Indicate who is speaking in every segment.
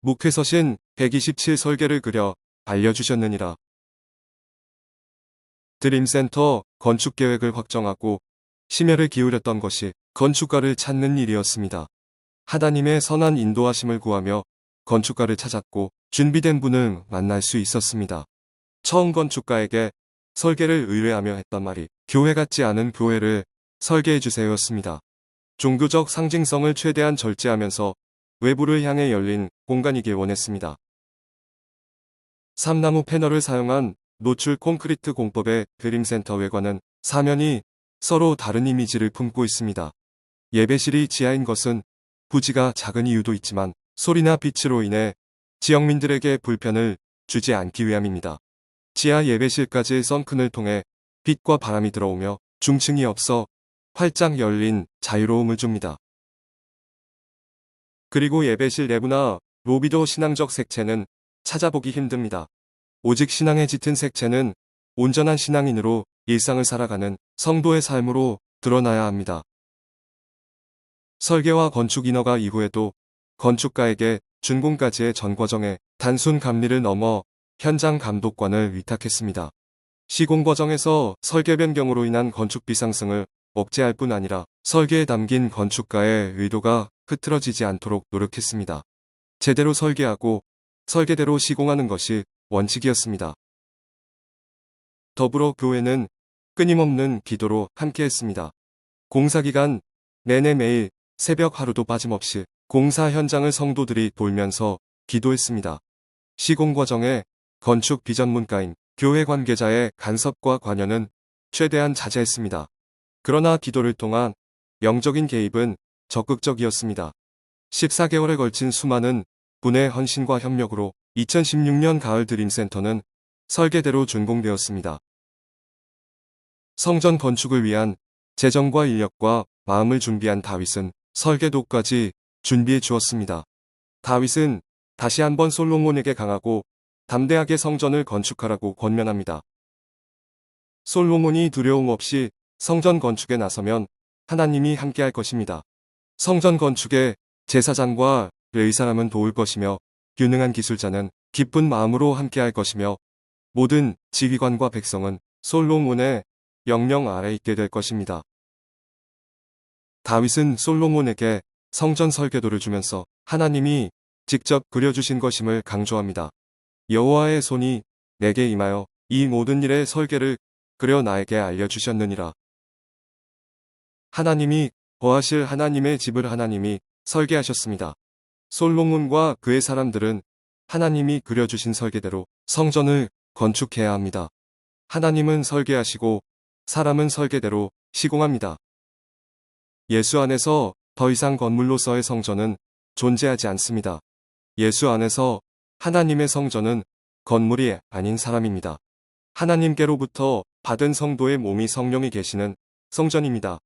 Speaker 1: 목회서신 127 설계를 그려 알려주셨느니라. 드림센터 건축 계획을 확정하고 심혈을 기울였던 것이 건축가를 찾는 일이었습니다. 하나님의 선한 인도하심을 구하며 건축가를 찾았고 준비된 분을 만날 수 있었습니다. 처음 건축가에게 설계를 의뢰하며 했던 말이 교회 같지 않은 교회를 설계해 주세요였습니다. 종교적 상징성을 최대한 절제하면서 외부를 향해 열린 공간이길 원했습니다. 삼나무 패널을 사용한 노출 콘크리트 공법의 드림센터 외관은 사면이 서로 다른 이미지를 품고 있습니다. 예배실이 지하인 것은 부지가 작은 이유도 있지만 소리나 빛으로 인해 지역민들에게 불편을 주지 않기 위함입니다. 지하 예배실까지의 썬큰을 통해 빛과 바람이 들어오며 중층이 없어 활짝 열린 자유로움을 줍니다. 그리고 예배실 내부나 로비도 신앙적 색채는 찾아보기 힘듭니다. 오직 신앙에 짙은 색채는 온전한 신앙인으로 일상을 살아가는 성도의 삶으로 드러나야 합니다. 설계와 건축 인허가 이후에도 건축가에게 준공까지의 전 과정에 단순 감리를 넘어 현장 감독관을 위탁했습니다. 시공 과정에서 설계 변경으로 인한 건축비 상승을 억제할 뿐 아니라 설계에 담긴 건축가의 의도가 흐트러지지 않도록 노력했습니다. 제대로 설계하고 설계대로 시공하는 것이 원칙이었습니다. 더불어 교회는 끊임없는 기도로 함께했습니다. 공사기간 내내 매일 새벽 하루도 빠짐없이 공사 현장을 성도들이 돌면서 기도했습니다. 시공 과정에 건축 비전문가인 교회 관계자의 간섭과 관여는 최대한 자제했습니다. 그러나 기도를 통한 영적인 개입은 적극적이었습니다. 14개월에 걸친 수많은 분의 헌신과 협력으로 2016년 가을 드림센터는 설계대로 준공되었습니다. 성전 건축을 위한 재정과 인력과 마음을 준비한 다윗은 설계도까지 준비해 주었습니다. 다윗은 다시 한번 솔로몬에게 강하고 담대하게 성전을 건축하라고 권면합니다. 솔로몬이 두려움 없이 성전 건축에 나서면 하나님이 함께할 것입니다. 성전 건축에 제사장과 레위사람은 도울 것이며 유능한 기술자는 기쁜 마음으로 함께할 것이며 모든 지휘관과 백성은 솔로몬의 영령 아래 있게 될 것입니다. 다윗은 솔로몬에게 성전 설계도를 주면서 하나님이 직접 그려주신 것임을 강조합니다. 여호와의 손이 내게 임하여 이 모든 일의 설계를 그려 나에게 알려주셨느니라. 하나님이 거하실 하나님의 집을 하나님이 설계하셨습니다. 솔로몬과 그의 사람들은 하나님이 그려주신 설계대로 성전을 건축해야 합니다. 하나님은 설계하시고 사람은 설계대로 시공합니다. 예수 안에서 더 이상 건물로서의 성전은 존재하지 않습니다. 예수 안에서 하나님의 성전은 건물이 아닌 사람입니다. 하나님께로부터 받은 성도의 몸이 성령이 계시는 성전입니다.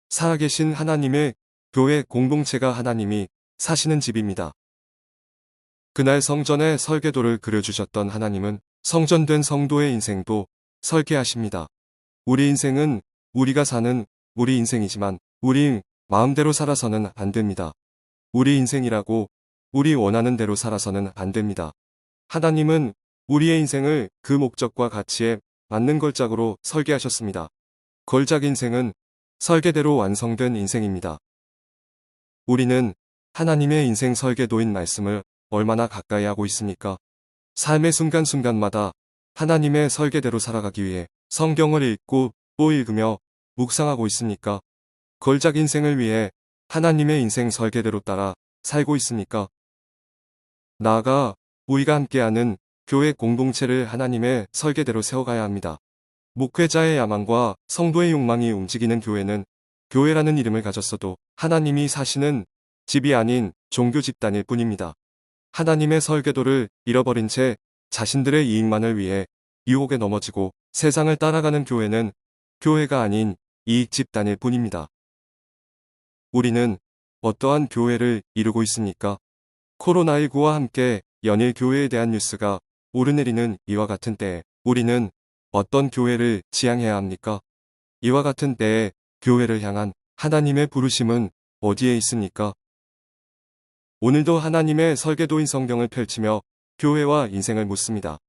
Speaker 1: 살아계신 하나님의 교회 공동체가 하나님이 사시는 집입니다. 그날 성전의 설계도를 그려주셨던 하나님은 성전된 성도의 인생도 설계하십니다. 우리 인생은 우리가 사는 우리 인생이지만 우리 마음대로 살아서는 안 됩니다. 우리 인생이라고 우리 원하는 대로 살아서는 안 됩니다. 하나님은 우리의 인생을 그 목적과 가치에 맞는 걸작으로 설계하셨습니다. 걸작 인생은 설계대로 완성된 인생입니다. 우리는 하나님의 인생 설계도인 말씀을 얼마나 가까이 하고 있습니까? 삶의 순간순간마다 하나님의 설계대로 살아가기 위해 성경을 읽고 또 읽으며 묵상하고 있습니까? 걸작 인생을 위해 하나님의 인생 설계대로 따라 살고 있습니까? 나아가 우리가 함께하는 교회 공동체를 하나님의 설계대로 세워가야 합니다. 목회자의 야망과 성도의 욕망이 움직이는 교회는 교회라는 이름을 가졌어도 하나님이 사시는 집이 아닌 종교 집단일 뿐입니다. 하나님의 설계도를 잃어버린 채 자신들의 이익만을 위해 유혹에 넘어지고 세상을 따라가는 교회는 교회가 아닌 이익 집단일 뿐입니다. 우리는 어떠한 교회를 이루고 있습니까? 코로나19와 함께 연일 교회에 대한 뉴스가 오르내리는 이와 같은 때에 우리는 어떤 교회를 지향해야 합니까? 이와 같은 때에 교회를 향한 하나님의 부르심은 어디에 있습니까? 오늘도 하나님의 설계도인 성경을 펼치며 교회와 인생을 묻습니다.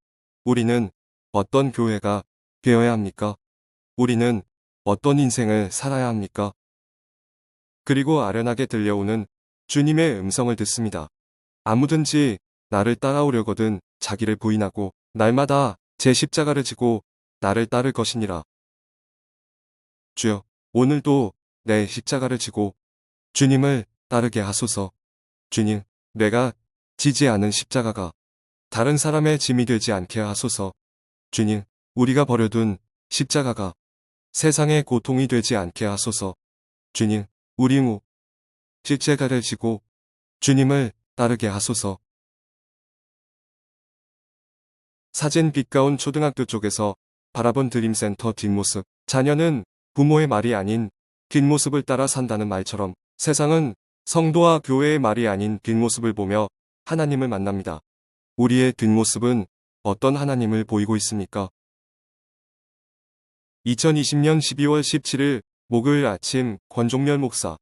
Speaker 1: 우리는 어떤 교회가 되어야 합니까? 우리는 어떤 인생을 살아야 합니까? 그리고 아련하게 들려오는 주님의 음성을 듣습니다. 아무든지 나를 따라오려거든 자기를 부인하고 날마다 제 십자가를 지고 나를 따를 것이니라. 주여, 오늘도 내 십자가를 지고 주님을 따르게 하소서. 주님, 내가 지지 않은 십자가가 다른 사람의 짐이 되지 않게 하소서. 주님, 우리가 버려둔 십자가가 세상의 고통이 되지 않게 하소서. 주님, 우리 십자가를 지고 주님을 따르게 하소서. 사진 빛가운 초등학교 쪽에서 바라본 드림센터 뒷모습. 자녀는 부모의 말이 아닌 뒷모습을 따라 산다는 말처럼 세상은 성도와 교회의 말이 아닌 뒷모습을 보며 하나님을 만납니다. 우리의 뒷모습은 어떤 하나님을 보이고 있습니까? 2020년 12월 17일 목요일 아침 권종렬 목사